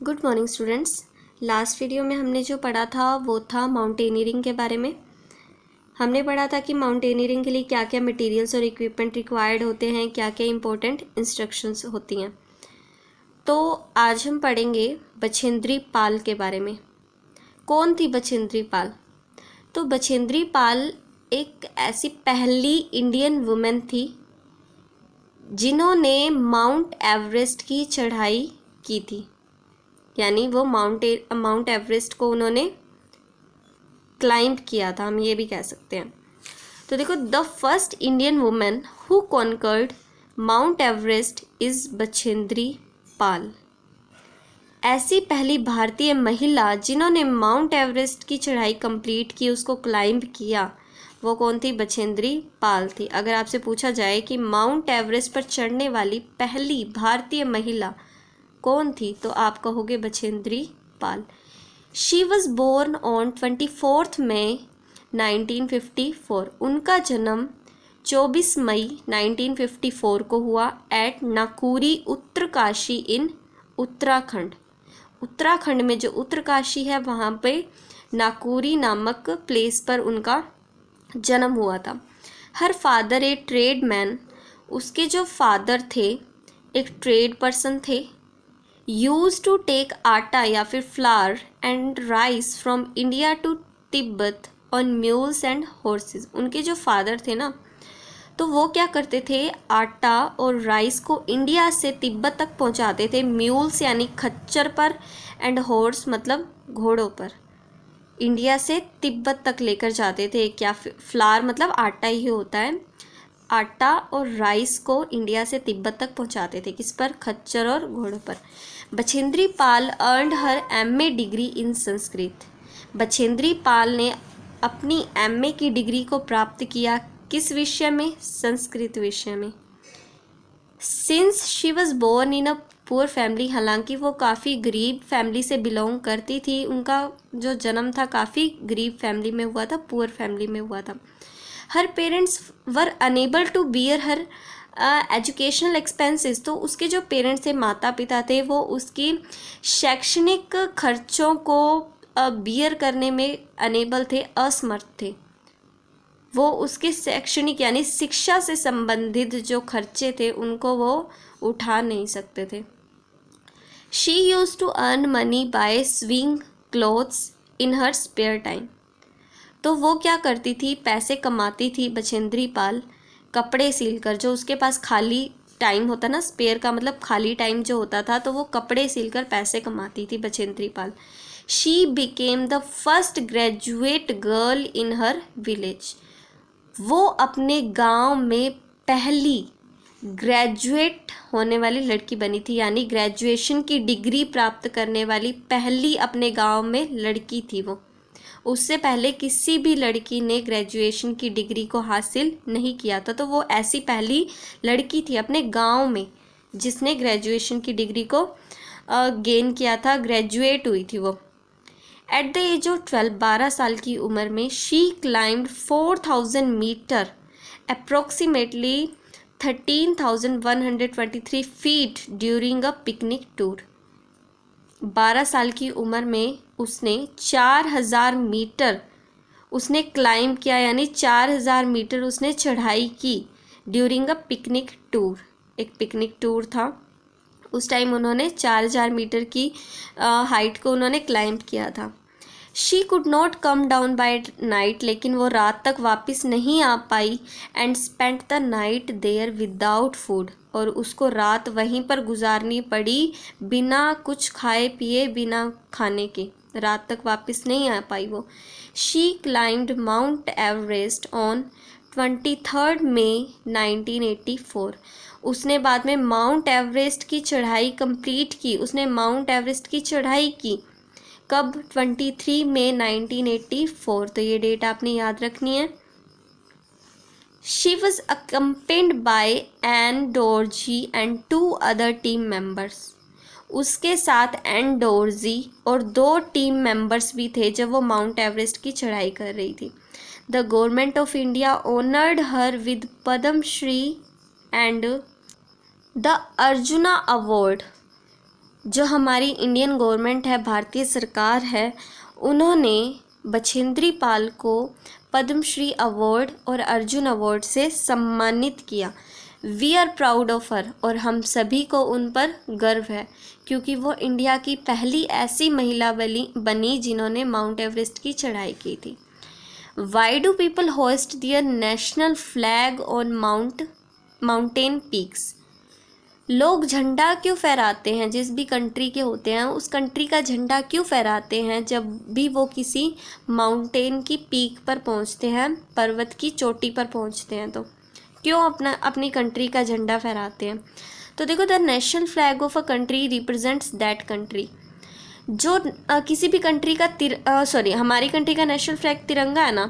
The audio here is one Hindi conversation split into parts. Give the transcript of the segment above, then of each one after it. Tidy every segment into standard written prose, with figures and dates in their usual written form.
Good morning students. Last video में हमने जो पढ़ा था वो था माउंटेनियरिंग के बारे में। हमने पढ़ा था कि माउंटेनियरिंग के लिए क्या क्या मटेरियल्स और इक्विपमेंट रिक्वायर्ड होते हैं, क्या क्या इंपॉर्टेंट इंस्ट्रक्शंस होती हैं। तो आज हम पढ़ेंगे बछेंद्री पाल के बारे में। कौन थी बछेंद्री पाल? तो बछेंद्री पाल एक ऐसी पहली इंडियन वुमेन थी जिन्होंने माउंट एवरेस्ट की चढ़ाई की थी, यानी वो माउंट एवरेस्ट को उन्होंने क्लाइंब किया था, हम ये भी कह सकते हैं। तो देखो, the first Indian women who conquered Mount Everest is Bachendri Pal. ऐसी पहली भारतीय महिला जिन्होंने माउंट एवरेस्ट की चढ़ाई कंप्लीट की, उसको क्लाइंब किया, वो कौन थी? बछेंद्री पाल थी। अगर आपसे पूछा जाए कि माउंट एवरेस्ट पर चढ़ने वाली पहली भारतीय महिला कौन थी, तो आप कहोगे Bachendri Pal. She was born on 24 मई 1954। उनका जन्म 24 मई 1954 को हुआ एट नाकुरी उत्तरकाशी इन उत्तराखंड। उत्तराखंड में जो उत्तरकाशी है वहाँ पे नाकुरी नामक प्लेस पर उनका जन्म हुआ था। Her father a trade man. उसके जो फादर थे एक ट्रेड पर्सन थे। यूज टू टेक आटा या फिर flour and rice from India to Tibet on mules and horses. उनके जो फादर थे ना, तो वो क्या करते थे, आटा और राइस को इंडिया से तिब्बत तक पहुंचाते थे, म्यूल्स यानी खच्चर पर, एंड हॉर्स मतलब घोड़ों पर। इंडिया से तिब्बत तक लेकर जाते थे। क्या फ्लावर मतलब आटा ही होता है। आटा और राइस को इंडिया से तिब्बत तक पहुंचाते थे, किस पर? खच्चर और घोड़ों पर। Bachendri Pal earned her MA degree in Sanskrit. Bachendri Pal ने अपनी एमए की डिग्री को प्राप्त किया किस विषय में? संस्कृत विषय में। Since she was born in a poor family, हालांकि वो काफ़ी गरीब फैमिली से बिलोंग करती थी, उनका जो जन्म था काफ़ी गरीब फैमिली में हुआ था, पुअर फैमिली में हुआ था। Her parents were unable to bear her educational expenses. तो उसके जो पेरेंट्स थे, माता पिता थे, वो उसकी शैक्षणिक खर्चों को बियर करने में अनेबल थे, असमर्थ थे। वो उसके शैक्षणिक यानी शिक्षा से संबंधित जो खर्चे थे उनको वो उठा नहीं सकते थे। She used to earn money by sewing clothes in her spare time. तो वो क्या करती थी, पैसे कमाती थी बछेंद्री पाल कपड़े सिलकर। जो उसके पास खाली टाइम होता ना, स्पेयर का मतलब खाली टाइम जो होता था, तो वो कपड़े सिलकर पैसे कमाती थी Bachendri Pal. She became the first graduate girl in her village. वो अपने गांव में पहली ग्रेजुएट होने वाली लड़की बनी थी, यानी ग्रेजुएशन की डिग्री प्राप्त करने वाली पहली अपने गांव में लड़की थी वो। उससे पहले किसी भी लड़की ने ग्रेजुएशन की डिग्री को हासिल नहीं किया था, तो वो ऐसी पहली लड़की थी अपने गांव में जिसने ग्रेजुएशन की डिग्री को गेन किया था, ग्रेजुएट हुई थी वो। एट द एज ऑफ 12 साल की उम्र में she climbed 4000 metres approximately 13,123 feet during a picnic tour. 12 साल की उम्र में उसने 4000 मीटर उसने क्लाइंब किया, यानी 4000 मीटर उसने चढ़ाई की ड्यूरिंग अ पिकनिक टूर। एक पिकनिक टूर था, उस टाइम उन्होंने 4000 मीटर की हाइट को उन्होंने क्लाइंब किया था। She could not come down by night, लेकिन वो रात तक वापस नहीं आ पाई। And spent the night there without food, और उसको रात वहीं पर गुजारनी पड़ी बिना कुछ खाए पिए, बिना खाने के। रात तक वापस नहीं आ पाई वो। She climbed mount Everest on 23 मई 1984। उसने बाद में माउंट एवरेस्ट की चढ़ाई कंप्लीट की। उसने माउंट एवरेस्ट की चढ़ाई की कब? 23 मई 1984। तो ये डेट आपने याद रखनी है। She was accompanied by N Dorji and 2 other team members. उसके साथ एन डोरजी और 2 टीम मेंबर्स भी थे जब वो माउंट एवरेस्ट की चढ़ाई कर रही थी। The government of India honoured her with Padma Shri and the arjuna award जो हमारी इंडियन गवर्नमेंट है, भारतीय सरकार है, उन्होंने बछेंद्री पाल को पद्मश्री अवार्ड और अर्जुन अवार्ड से सम्मानित किया। We are proud of her, और हम सभी को उन पर गर्व है क्योंकि वो इंडिया की पहली ऐसी महिला बनी जिन्होंने माउंट एवरेस्ट की चढ़ाई की थी। Why do people hoist their national flag on mountain peaks? लोग झंडा क्यों फहराते हैं? जिस भी कंट्री के होते हैं उस कंट्री का झंडा क्यों फहराते हैं जब भी वो किसी माउंटेन की पीक पर पहुंचते हैं, पर्वत की चोटी पर पहुंचते हैं, तो क्यों अपनी कंट्री का झंडा फहराते हैं? तो देखो, the national flag of a country represents that country. जो किसी भी कंट्री का हमारी कंट्री का नेशनल फ्लैग तिरंगा है ना,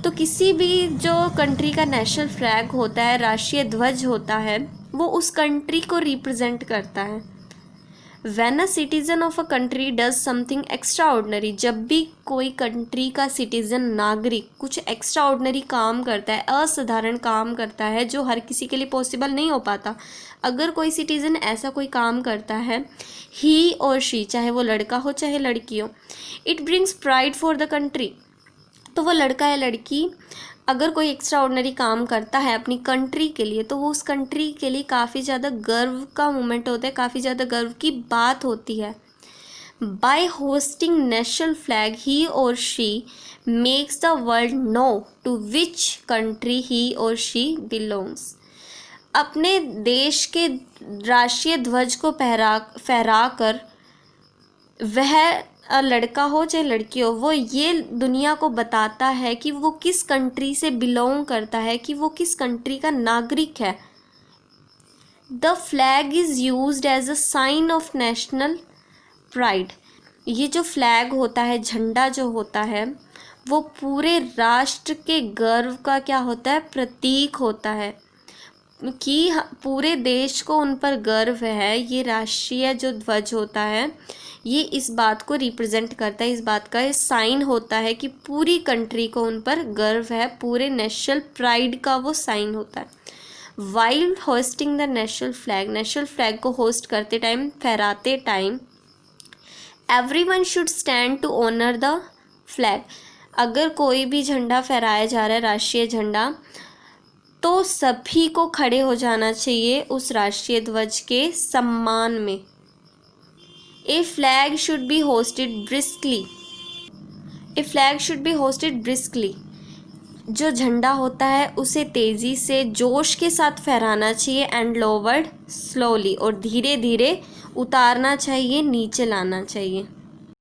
तो किसी भी जो कंट्री का नेशनल फ्लैग होता है, राष्ट्रीय ध्वज होता है, वो उस कंट्री को रिप्रेजेंट करता है। When a citizen of a country does something extra ordinary, जब भी कोई कंट्री का सिटीजन, नागरिक कुछ एक्स्ट्रा ऑर्डिनरी काम करता है, असाधारण काम करता है जो हर किसी के लिए पॉसिबल नहीं हो पाता, अगर कोई सिटीजन ऐसा कोई काम करता है, ही और शी, चाहे वो लड़का हो चाहे लड़की हो, it brings pride for the country. तो वो लड़का या लड़की अगर कोई एक्स्ट्रा ऑर्डिनरी काम करता है अपनी कंट्री के लिए, तो वो उस कंट्री के लिए काफ़ी ज़्यादा गर्व का मोमेंट होता है, काफ़ी ज़्यादा गर्व की बात होती है। By hoisting national flag he or she makes the world know to which country he or she belongs. अपने देश के राष्ट्रीय ध्वज को फहरा कर वह लड़का हो चाहे लड़की हो, वो ये दुनिया को बताता है कि वो किस कंट्री से बिलोंग करता है, कि वो किस कंट्री का नागरिक है। The flag is used as a sign of national pride. ये जो फ्लैग होता है, झंडा जो होता है, वो पूरे राष्ट्र के गर्व का क्या होता है? प्रतीक होता है कि पूरे देश को उन पर गर्व है। ये राष्ट्रीय जो ध्वज होता है, ये इस बात को रिप्रेजेंट करता है, इस बात का ये साइन होता है कि पूरी कंट्री को उन पर गर्व है, पूरे नेशनल प्राइड का वो साइन होता है। While hoisting the national flag को होस्ट करते टाइम, फहराते time, everyone should stand to honour the flag. अगर कोई भी झंडा फहराया जा रहा है, राष्ट्रीय झंडा, तो सभी को खड़े हो जाना चाहिए उस राष्ट्रीय ध्वज के सम्मान में। A flag should be hosted briskly. A flag should be hosted briskly. जो झंडा होता है उसे तेज़ी से, जोश के साथ फहराना चाहिए, एंड लोवर्ड स्लोली, और धीरे धीरे उतारना चाहिए, नीचे लाना चाहिए।